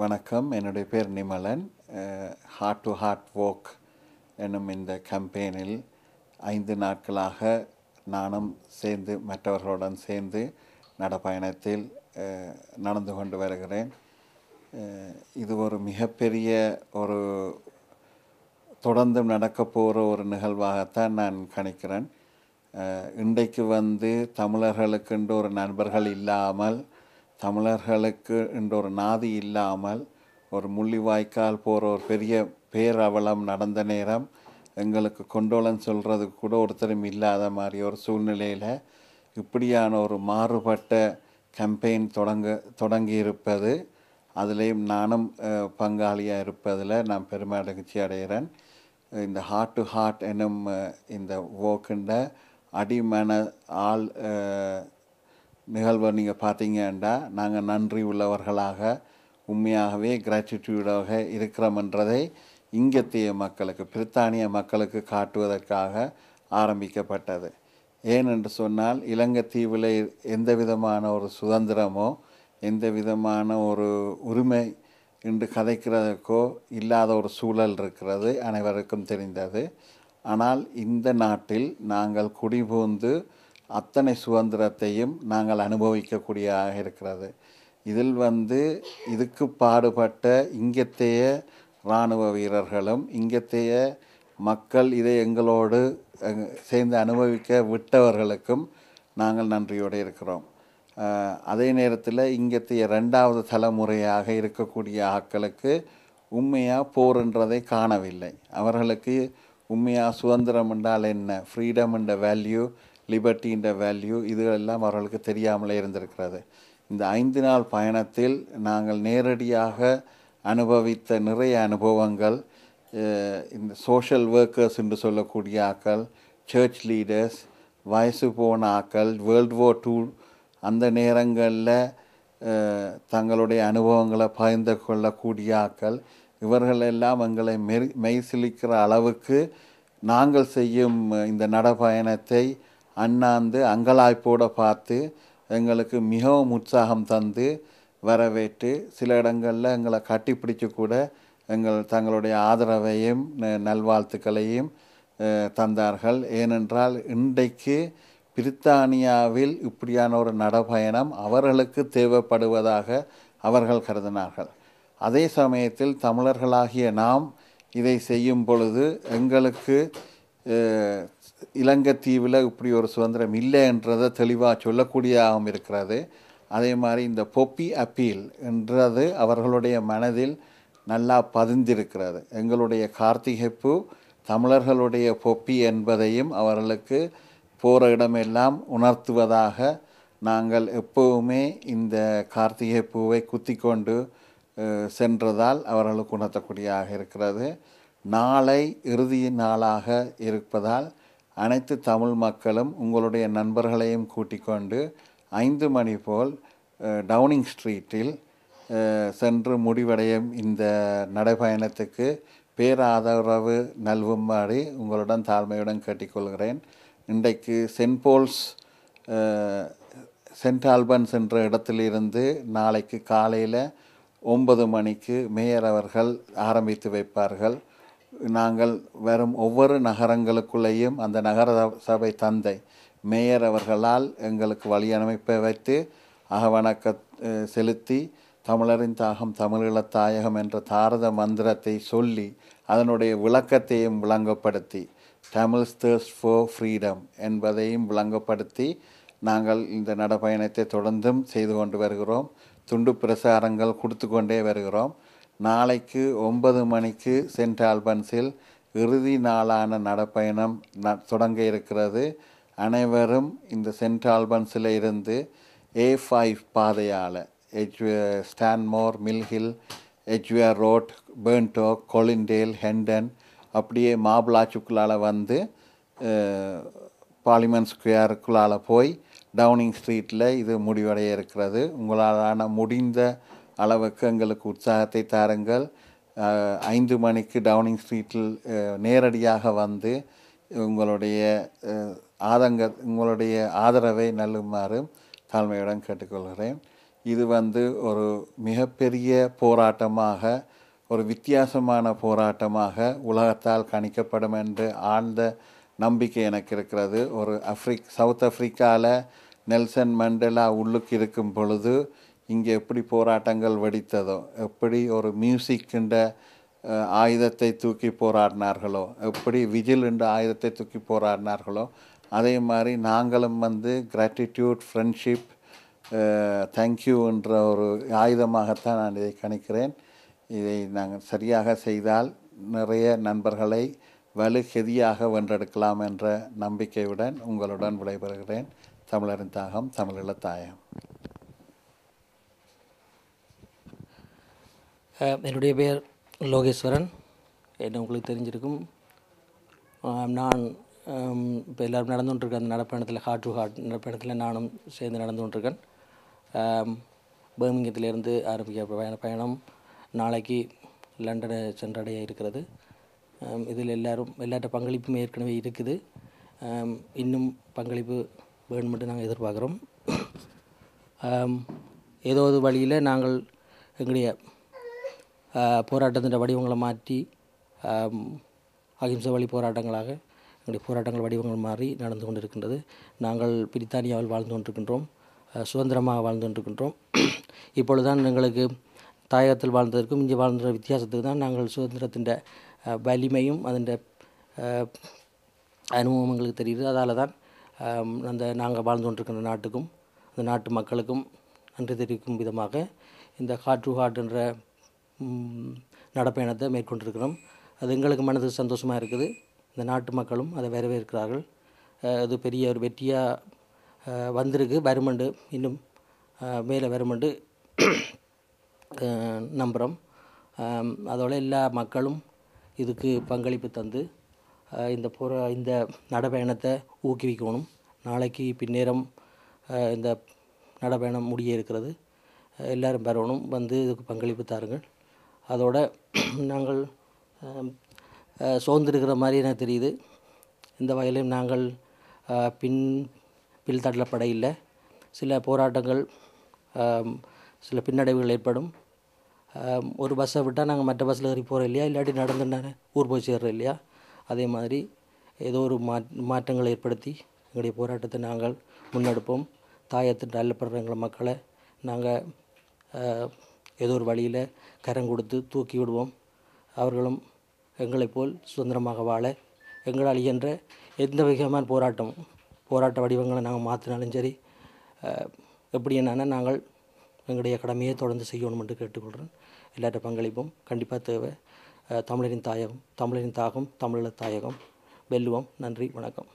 வணக்கம். என்னுடைய பேர் நிமலன். ஹார்ட் டு ஹார்ட் வாக் என்னும் இந்த கம்பெயினில் 5 நாட்களாக நானும் சேர்ந்து மற்றவர்களுடன் சேர்ந்து நடைப்பயணத்தில் நடந்து கொண்டு வருகிறேன். இது ஒரு மிகப்பெரிய ஒரு தொடர்ந்து நடக்க போகிற ஒரு நிகழ்வாகத்தான் நான் கணிக்கிறேன். இன்றைக்கு தமிழர்களுக்கென்று ஒரு நண்பர்கள் இல்லாமல், தமிழர்களுக்கு என்ற ஒரு நாதி இல்லாமல், ஒரு முள்ளிவாய்க்கால் போகிற ஒரு பெரிய பேரவலம் நடந்த நேரம் எங்களுக்கு கொண்டோலன் சொல்கிறதுக்கு கூட ஒருத்தரும் இல்லாத மாதிரி ஒரு சூழ்நிலையில் இப்படியான ஒரு மாறுபட்ட கம்பெயின் தொடங்கி இருப்பது, அதிலேயும் நானும் பங்காளியாக இருப்பதில் நான் பெருமகிழ்ச்சி அடைகிறேன். இந்த ஹார்ட் டு ஹார்ட் என்னும் இந்த வோக்குண்ட அடிமன ஆள் நிகழ்வை நீங்கள் பார்த்தீங்கன்னா, நாங்கள் நன்றி உள்ளவர்களாக உண்மையாகவே கிராட்டிடியூடாக இருக்கிறோம்ன்றதை இங்கத்திய மக்களுக்கு, பிரித்தானிய மக்களுக்கு காட்டுவதற்காக ஆரம்பிக்கப்பட்டது. ஏனென்று சொன்னால், இலங்கை தீவில் எந்த விதமான ஒரு சுதந்திரமோ எந்த விதமான ஒரு உரிமை என்று கதைக்கிறதுக்கோ இல்லாத ஒரு சூழல் இருக்கிறது, அனைவருக்கும் தெரிந்தது. ஆனால் இந்த நாட்டில் நாங்கள் குடிபுகுந்து அத்தனை சுதந்திரத்தையும் நாங்கள் அனுபவிக்கக்கூடியதாக இருக்கிறது. இதில் இதுக்கு பாடுபட்ட இங்கத்தைய இராணுவ வீரர்களும் இங்கத்தைய மக்கள் இதை எங்களோடு சேர்ந்து அனுபவிக்க விட்டவர்களுக்கும் நாங்கள் நன்றியோடு இருக்கிறோம். அதே நேரத்தில் இங்கத்தைய 2வது தலைமுறையாக இருக்கக்கூடிய ஆட்களுக்கு உண்மையாக போர்ன்றதை காணவில்லை. அவர்களுக்கு உண்மையாக சுதந்திரம் என்றால் என்ன, ஃப்ரீடம் என்ற வேல்யூ, லிபர்ட்டின்ற வேல்யூ, இதுவெல்லாம் அவர்களுக்கு தெரியாமலே இருந்திருக்கிறது. இந்த 5 நாள் பயணத்தில் நாங்கள் நேரடியாக அனுபவித்த நிறைய அனுபவங்கள், இந்த சோஷியல் ஒர்க்கர்ஸ் என்று சொல்லக்கூடிய ஆக்கள், சர்ச் லீடர்ஸ், வயசு போன ஆக்கள், வேர்ல்டு வார் 2 அந்த நேரங்களில் தங்களுடைய அனுபவங்களை பகிர்ந்து கொள்ளக்கூடிய ஆக்கள், இவர்களெல்லாம் எங்களை மெய்சிலிக்கிற அளவுக்கு நாங்கள் செய்யும் இந்த நடைப்பயணத்தை அண்ணாந்து அங்கலாய்ப்போடு பார்த்து எங்களுக்கு மிகவும் உற்சாகம் தந்து வரவேற்று, சில இடங்களில் எங்களை கட்டிப்பிடிச்சு கூட தங்களுடைய ஆதரவையும் நல்வாழ்த்துக்களையும் தந்தார்கள். ஏனென்றால் இன்றைக்கு பிரித்தானியாவில் இப்படியான ஒரு நடைப்பயணம் அவர்களுக்கு தேவைப்படுவதாக அவர்கள் கருதினார்கள். அதே சமயத்தில் தமிழர்களாகிய நாம் இதை செய்யும் பொழுது எங்களுக்கு இலங்கை தீவில் இப்படி ஒரு சுதந்திரம் இல்லை என்றதை தெளிவாக சொல்லக்கூடியதாகவும் இருக்கிறது. அதே மாதிரி இந்த பொப்பி அப்பீல் என்றது அவர்களுடைய மனதில் நல்லா பதிந்திருக்கிறது. எங்களுடைய கார்த்திகைப்பூ தமிழர்களுடைய பொப்பி என்பதையும் அவர்களுக்கு போகிற இடமெல்லாம் உணர்த்துவதாக நாங்கள் எப்போவுமே இந்த கார்த்திகை பூவை குத்தி கொண்டு சென்றதால் அவர்களுக்கு உணர்த்தக்கூடியதாக இருக்கிறது. நாளை இறுதி நாளாக இருப்பதால் அனைத்து தமிழ் மக்களும் உங்களுடைய நண்பர்களையும் கூட்டிக் கொண்டு 5 மணி போல் டவுனிங் ஸ்ட்ரீட்டில் சென்று முடிவடையும் இந்த நடைப்பயணத்துக்கு பேராதரவு நல்கும்படி உங்களுடன் தாழ்மையுடன் கேட்டுக்கொள்கிறேன். இன்றைக்கு சென்ட் ஆல்பன்ஸ் என்ற இடத்திலிருந்து நாளைக்கு காலையில் 9 மணிக்கு மேயர் அவர்கள் ஆரம்பித்து வைப்பார்கள். நாங்கள் வரும் ஒவ்வொரு நகரங்களுக்குள்ளேயும் அந்த நகர சபை தந்தை மேயர் அவர்களால் எங்களுக்கு வழி அனுப்ப வைத்து அகவணக்க செலுத்தி தமிழரின் தாகம் தமிழீழத் தாயகம் என்ற தாரத மந்திரத்தை சொல்லி அதனுடைய விளக்கத்தையும் விளங்கப்படுத்தி தமிழ்ஸ் thirst for freedom என்பதையும் விளங்கப்படுத்தி நாங்கள் இந்த நடைப்பயணத்தை தொடர்ந்தும் செய்து கொண்டு வருகிறோம். துண்டு பிரசாரங்கள் கொடுத்து கொண்டே வருகிறோம். நாளைக்கு 9 மணிக்கு சென்ட் ஆல்பன்ஸில் இறுதி நாளான நடைப்பயணம் தொடங்க இருக்கிறது. அனைவரும் இந்த சென்ட் ஆல்பன்ஸில் இருந்து A5 பாதையால் ஸ்டான்மோர், மில்ஹில், எட்ஜ்வேர் ரோட், பேர்ன்டோக், கொலிண்டேல், ஹெண்டன் அப்படியே மாபிளாச்சுக்குள்ளால் பார்லிமெண்ட் ஸ்கொயருக்குள்ளால் போய் டவுனிங் ஸ்ட்ரீட்டில் இது முடிவடைய இருக்கிறது. உங்களாலான முடிந்த அளவுக்கு எங்களுக்கு உற்சாகத்தை தாருங்கள். 5 மணிக்கு டவுனிங் ஸ்ட்ரீட்டில் நேரடியாக உங்களுடைய உங்களுடைய ஆதரவை நல்குமாறு தாழ்மையுடன் கேட்டுக்கொள்கிறேன். இது ஒரு மிகப்பெரிய போராட்டமாக, ஒரு வித்தியாசமான போராட்டமாக உலகத்தால் கணிக்கப்படும் என்று ஆழ்ந்த நம்பிக்கை எனக்கு இருக்கிறது. ஒரு சவுத் ஆப்பிரிக்காவில் நெல்சன் மண்டேலா உள்ளுக்கு இருக்கும் பொழுது இங்கே எப்படி போராட்டங்கள் வெடித்ததோ, எப்படி ஒரு மியூசிக்கின்ற ஆயுதத்தை தூக்கி போராடினார்களோ, எப்படி விஜில் என்ற ஆயுதத்தை தூக்கி போராடினார்களோ, அதே மாதிரி நாங்களும் கிராட்டிடியூட், ஃப்ரெண்ட்ஷிப், தேங்க்யூ என்ற ஒரு ஆயுதமாகத்தான் நான் இதை கணிக்கிறேன். இதை நாங்கள் சரியாக செய்தால் நிறைய நண்பர்களை வலுகெதியாக வென்றெடுக்கலாம் என்ற நம்பிக்கையுடன் உங்களுடன் விடைபெறுகிறேன். தமிழரின் தாகம், தமிழீழ தாயகம். என்னுடைய பேர் லோகேஸ்வரன். என்ன உங்களுக்கு தெரிஞ்சிருக்கும். நான் இப்போ எல்லோரும் நடந்து கொண்டிருக்கேன் அந்த நடப்பயணத்தில், ஹார்ட் டு ஹார்ட் நடப்பயணத்தில் நானும் சேர்ந்து நடந்து கொண்டிருக்கேன். பர்மிங்கத்திலிருந்து ஆரம்பிக்க பயணம் நாளைக்கு லண்டனை சென்றடைய இருக்கிறது. இதில் எல்லார்ட்ட பங்களிப்பும் ஏற்கனவே இருக்குது. இன்னும் பங்களிப்பு வேணுமென்று நாங்கள் எதிர்பார்க்குறோம். ஏதோ ஒரு வழியில் நாங்கள் எங்களுடைய போராட்டத்தின் வடிவங்களை மாற்றி அகிம்சை வழி போராட்டங்களாக எங்களுடைய போராட்டங்கள் வடிவங்கள் மாறி நடந்து கொண்டிருக்கின்றது. நாங்கள் பிரித்தானியாவில் வாழ்ந்து கொண்டிருக்கின்றோம், சுதந்திரமாக வாழ்ந்து கொண்டிருக்கின்றோம். இப்பொழுதுதான் எங்களுக்கு தாயகத்தில் வாழ்ந்ததற்கும் இங்கே வாழ்ந்த வித்தியாசத்துக்கு தான் நாங்கள் சுதந்திரத்தின் வலிமையும் அதன் அனுபவம் எங்களுக்கு தெரியுது. அதால் தான் நாங்கள் வாழ்ந்து கொண்டிருக்கின்ற நாட்டுக்கும் அந்த நாட்டு மக்களுக்கும் நன்றி தெரிவிக்கும் விதமாக இந்த ஹார்ட் டு ஹார்ட் என்ற நடப்பயணத்தை மேற்கொண்டிருக்கிறோம். அது எங்களுக்கு மனதுக்கு சந்தோஷமாக இருக்குது. இந்த நாட்டு மக்களும் அதை வரவேற்கிறார்கள். அது பெரிய ஒரு வெற்றியாக வந்திருக்கு. வருமண்டு இன்னும் மேலே வருமண்டு நம்புகிறோம். அதோட எல்லா மக்களும் இதுக்கு பங்களிப்பு தந்து இந்த நடப்பயணத்தை ஊக்குவிக்கணும். நாளைக்கு பின்னேரம் இந்த நடப்பயணம் முடிய இருக்கிறது. எல்லோரும் வரணும், இதுக்கு பங்களிப்பு தாருங்கள். அதோட நாங்கள் சோர்ந்திருக்கிற மாதிரி எனக்கு தெரியுது. இந்த வகையிலும் நாங்கள் பின்தள்ளப்பட இல்லை. சில போராட்டங்கள், சில பின்னடைவுகள் ஏற்படும். ஒரு பஸ்ஸை விட்டால் நாங்கள் மற்ற பஸ்ஸில் ஏறி போகிறோம் இல்லையா, இல்லாட்டி நடந்துட்டானே ஊர் போய் சேர்றோம் இல்லையா. அதே மாதிரி ஏதோ ஒரு மாற்றங்களை ஏற்படுத்தி எங்களுடைய போராட்டத்தை நாங்கள் முன்னெடுப்போம். தாயத்தின் அல்லப்படுற எங்களை மக்களை நாங்கள் ஏதோ ஒரு வழியில் கரம் கொடுத்து தூக்கி விடுவோம். அவர்களும் எங்களைப் போல் சுதந்திரமாக வாழ எங்களால் இயன்ற எந்த விதமான போராட்ட வடிவங்களை நாங்கள் மாற்றினாலும் சரி, எப்படி என்னன்னா நாங்கள் எங்களுடைய கடமையை தொடர்ந்து செய்யணும் என்று கேட்டுக்கொள்கிறேன். எல்லாட்ட பங்களிப்பும் கண்டிப்பாக தேவை. தமிழரின் தாகம், தமிழீழ தாயகம் வெல்லுவோம். நன்றி, வணக்கம்.